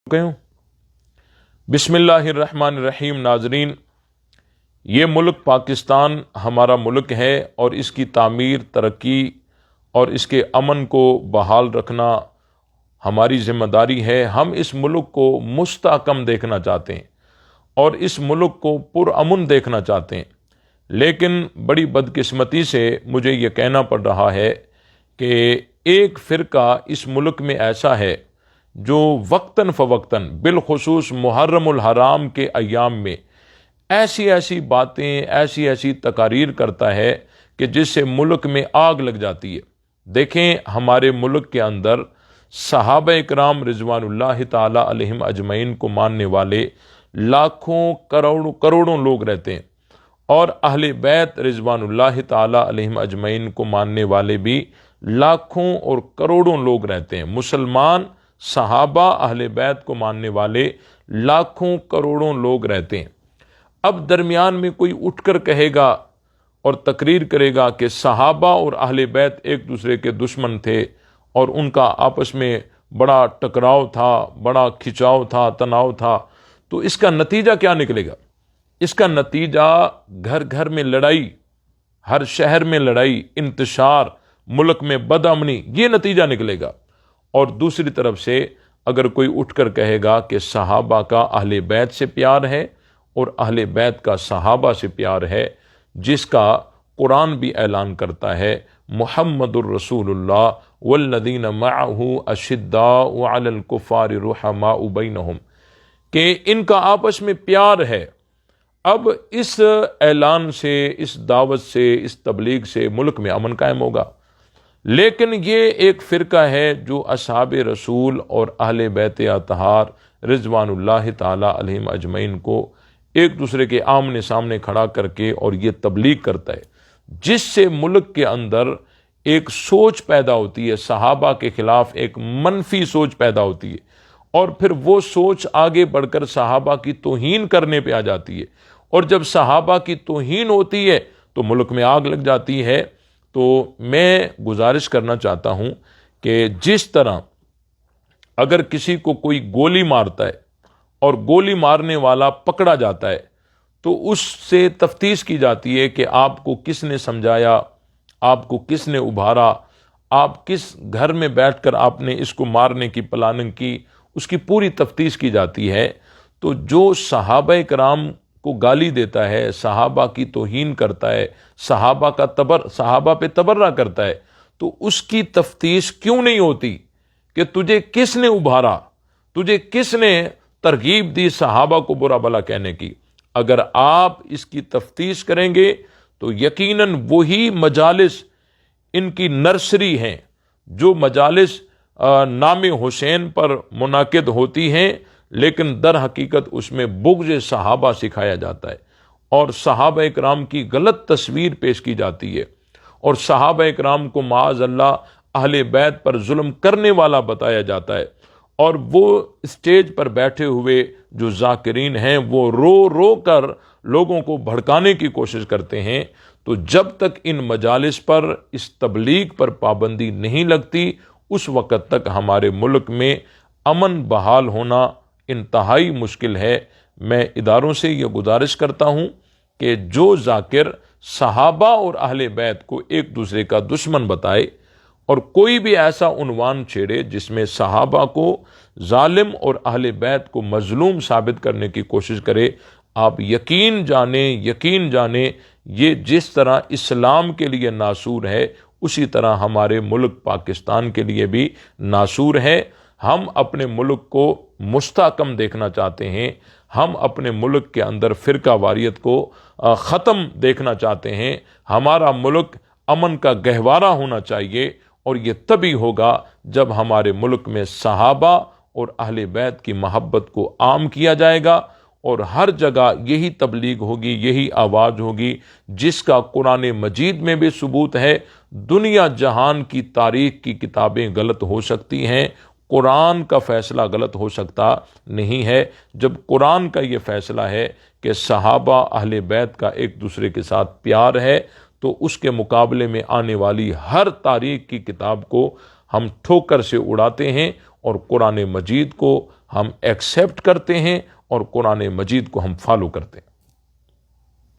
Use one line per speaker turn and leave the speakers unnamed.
गए हूँ। बिस्मिल्लाहिर्रहमानिर्रहीम। नाजरीन, ये मुल्क पाकिस्तान हमारा मुल्क है और इसकी तामीर, तरक्की और इसके अमन को बहाल रखना हमारी ज़िम्मेदारी है। हम इस मुल्क को मुस्तहकम देखना चाहते हैं और इस मुल्क को पुरअमन देखना चाहते हैं, लेकिन बड़ी बदकिस्मती से मुझे ये कहना पड़ रहा है कि एक फ़िरका इस मुल्क में ऐसा है जो वक्तन फ़वक्तन बिलखुसूस मुहर्रमुल हराम के अय्याम में ऐसी ऐसी बातें, ऐसी ऐसी तकारीर करता है कि जिससे मुल्क में आग लग जाती है। देखें, हमारे मुल्क के अंदर सहाबा इकराम रिज़वानुल्लाह ताला अलैहिम अजमईन को मानने वाले लाखों करोड़ों लोग रहते हैं और अहले बैत रिज़वानुल्लाह ताला अलैहिम अजमईन को मानने वाले भी लाखों और करोड़ों लोग रहते हैं। मुसलमान सहाबा अहले बैत को मानने वाले लाखों करोड़ों लोग रहते हैं। अब दरमियान में कोई उठकर कहेगा और तकरीर करेगा कि सहाबा और अहले बैत एक दूसरे के दुश्मन थे और उनका आपस में बड़ा टकराव था, बड़ा खिंचाव था, तनाव था, तो इसका नतीजा क्या निकलेगा? इसका नतीजा घर घर में लड़ाई, हर शहर में लड़ाई, इंतशार, मुल्क में बदअमनी, ये नतीजा निकलेगा। और दूसरी तरफ से अगर कोई उठकर कहेगा कि सहाबा का अहले बैत से प्यार है और अहले बैत का सहाबा से प्यार है, जिसका कुरान भी ऐलान करता है, मुहम्मदुर रसूलुल्लाह वल्लज़ीना मअहू अशिद्दाउ अलल कुफ़ारि रुहमाउ बैनहुम, कि इनका आपस में प्यार है। अब इस ऐलान से, इस दावत से, इस तबलीग से मुल्क में अमन कायम होगा। लेकिन ये एक फ़िरका है जो असहाब रसूल और अहले बैत अतहार रिज़वानुल्लाह ताला अलैहिम अजमईन को एक दूसरे के आमने सामने खड़ा करके और ये तबलीग करता है, जिससे मुल्क के अंदर एक सोच पैदा होती है, सहाबा के खिलाफ एक मनफी सोच पैदा होती है और फिर वो सोच आगे बढ़कर सहाबा की तौहीन करने पे आ जाती है। और जब सहाबा की तौहीन होती है तो मुल्क में आग लग जाती है। तो मैं गुजारिश करना चाहता हूँ कि जिस तरह अगर किसी को कोई गोली मारता है और गोली मारने वाला पकड़ा जाता है तो उससे तफ्तीश की जाती है कि आपको किसने समझाया, आपको किसने उभारा, आप किस घर में बैठकर आपने इसको मारने की प्लानिंग की, उसकी पूरी तफ्तीश की जाती है। तो जो सहाबा कराम को गाली देता है, सहाबा की तौहीन करता है, सहाबा पे तबर्रा करता है, तो उसकी तफ्तीश क्यों नहीं होती कि तुझे किसने उभारा, तुझे किसने तरगीब दी सहाबा को बुरा भला कहने की? अगर आप इसकी तफ्तीश करेंगे तो यकीनन वही मजालिस इनकी नर्सरी हैं, जो मजालिस नाम हुसैन पर मुनाकिद होती हैं, लेकिन दर हकीकत उसमें बुग़्ज़ सहाबा सिखाया जाता है और सहाबा इकराम की गलत तस्वीर पेश की जाती है और सहाबा इकराम को माअज़ल्लाह अहले बैत पर जुल्म करने वाला बताया जाता है। और वो स्टेज पर बैठे हुए जो ज़ाकिरीन हैं वो रो रो कर लोगों को भड़काने की कोशिश करते हैं। तो जब तक इन मजालिस पर, इस तबलीग पर पाबंदी नहीं लगती, उस वक़्त तक हमारे मुल्क में अमन बहाल होना इंतहाई मुश्किल है। मैं इदारों से ये गुजारिश करता हूँ कि जो ज़ाकिर सहाबा और अहले बैत को एक दूसरे का दुश्मन बताए और कोई भी ऐसा उन्वान छेड़े जिसमें सहाबा को जालिम और अहले बैत को मजलूम साबित करने की कोशिश करे, आप यकीन जाने ये जिस तरह इस्लाम के लिए नासूर है, उसी तरह हमारे मुल्क पाकिस्तान के लिए भी नासूर है। हम अपने मुल्क को मुस्तहकम देखना चाहते हैं, हम अपने मुल्क के अंदर फ़िरका वारियत को ख़त्म देखना चाहते हैं। हमारा मुल्क अमन का गहवारा होना चाहिए और ये तभी होगा जब हमारे मुल्क में सहाबा और अहले बैत की मोहब्बत को आम किया जाएगा और हर जगह यही तबलीग होगी, यही आवाज़ होगी, जिसका कुरान मजीद में भी सबूत है। दुनिया जहान की तारीख़ की किताबें गलत हो सकती हैं, कुरान का फ़ैसला गलत हो सकता नहीं है। जब कुरान का ये फ़ैसला है कि सहाबा अहले बैत का एक दूसरे के साथ प्यार है, तो उसके मुकाबले में आने वाली हर तारीख़ की किताब को हम ठोकर से उड़ाते हैं और कुरान मजीद को ہم ایکسیپٹ کرتے ہیں اور قرآن مجید کو ہم فالو کرتے ہیں۔